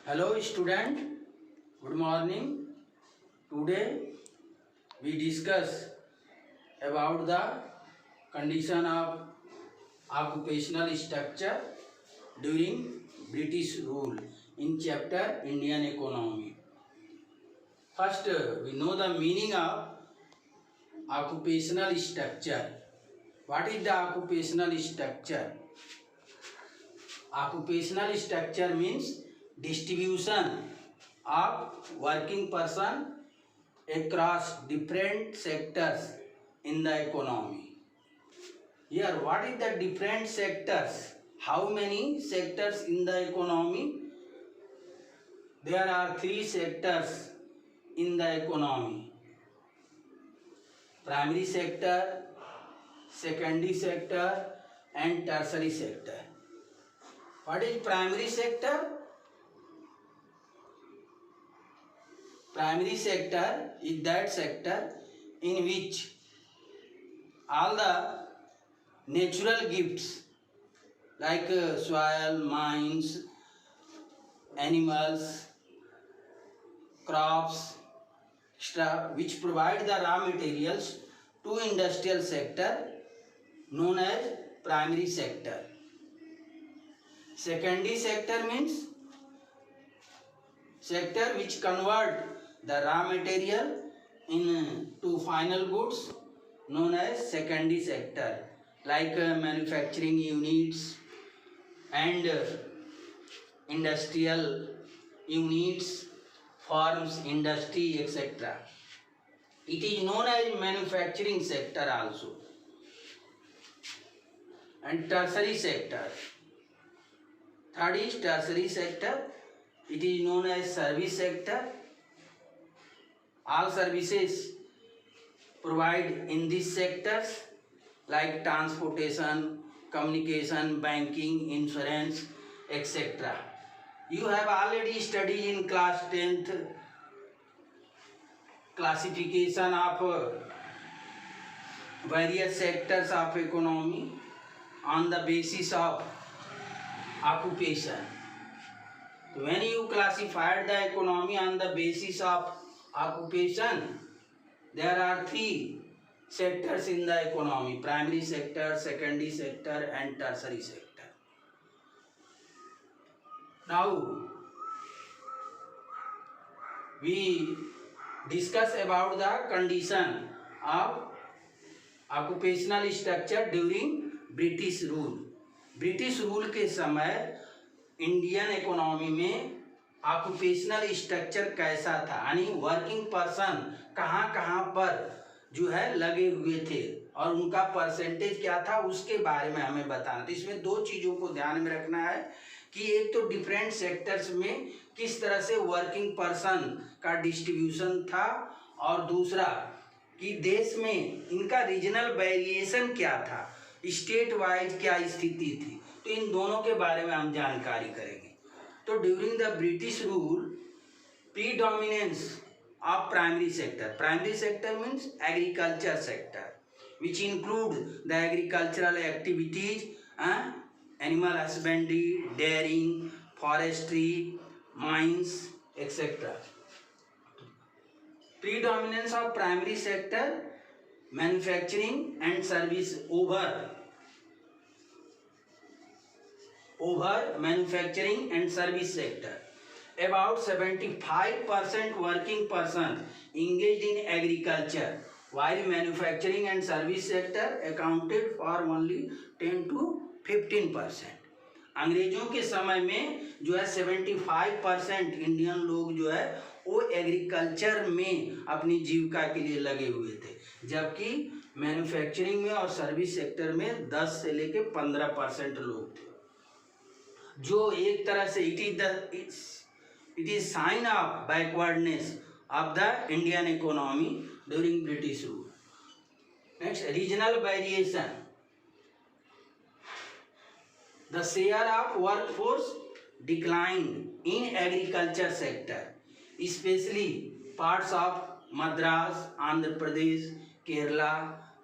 Hello student, good morning. Today we discuss about the condition of occupational structure during British rule in chapter Indian economy. First we know the meaning of occupational structure. What is the occupational structure? Occupational structure means distribution of working person across different sectors in the economy. Here, what is the different sectors? How many sectors in the economy? There are three sectors in the economy: primary sector, secondary sector, and tertiary sector. What is primary sector? Primary sector is that sector in which all the natural gifts like soil, mines, animals, crops, etc., which provide the raw materials to industrial sector known as primary sector. Secondary sector means sector which convert the raw material into final goods known as secondary sector, like manufacturing units and industrial units, farms, industry, etc. It is known as manufacturing sector also. And tertiary sector. Third is tertiary sector. It is known as service sector. All services provide in these sectors like transportation, communication, banking, insurance, etc. You have already studied in class 10th classification of various sectors of economy on the basis of occupation. When you classified the economy on the basis of occupation, there are three sectors in the economy: primary sector, secondary sector, and tertiary sector. Now we discuss about the condition of occupational structure during British rule. British rule के समय Indian economy में occupational structure कैसा था, यानी working person कहाँ कहाँ पर जो है लगे हुए थे और उनका परसेंटेज क्या था, उसके बारे में हमें बताना. तो इसमें दो चीज़ों को ध्यान में रखना है कि एक तो डिफरेंट सेक्टर्स में किस तरह से वर्किंग पर्सन का डिस्ट्रीब्यूशन था, और दूसरा कि देश में इनका रीजनल वेरिएशन क्या था, स्टेट वाइज क्या स्थिति थी. तो इन दोनों के बारे में हम जानकारी करेंगे. तो during the British rule predominance of primary sector. Primary sector means agriculture sector which include the agricultural activities, animal husbandry, dairying, forestry, mines, etcetera. Predominance of primary sector, manufacturing and service over manufacturing and service sector. About 75% working person engaged in agriculture, while manufacturing and service sector accounted for only 10 to 15%. अंग्रेजों के समय में जो है 75% Indian लोग जो है वो एग्रीकल्चर में अपनी जीविका के लिए लगे हुए थे, जबकि मैन्युफैक्चरिंग में और सर्विस सेक्टर में 10 से लेके 15% लोग थे, जो एक तरह से it is sine of backwardness of the Indian economy during British rule. Next, regional variation. The share of workforce declined in agriculture sector, especially parts of Madras, Andhra Pradesh, Kerala,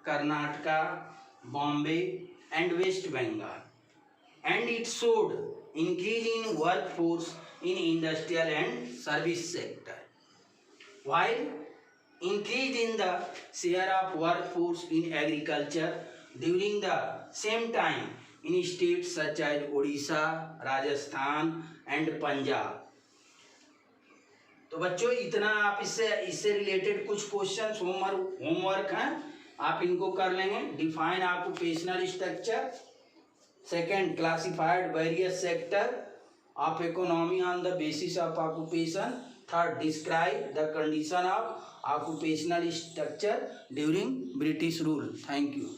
Karnataka, Bombay and West Bengal, and it showed increase in workforce in industrial and service sector, while increase in the share of workforce in agriculture during the same time in states such as Odisha, Rajasthan and Punjab. तो बच्चों इतना आप इससे related कुछ questions homework हैं, आप इनको कर लेंगे. Define occupational structure. Second, classified various sector of economy on the basis of occupation. Third, describe the condition of occupational structure during British rule. Thank you.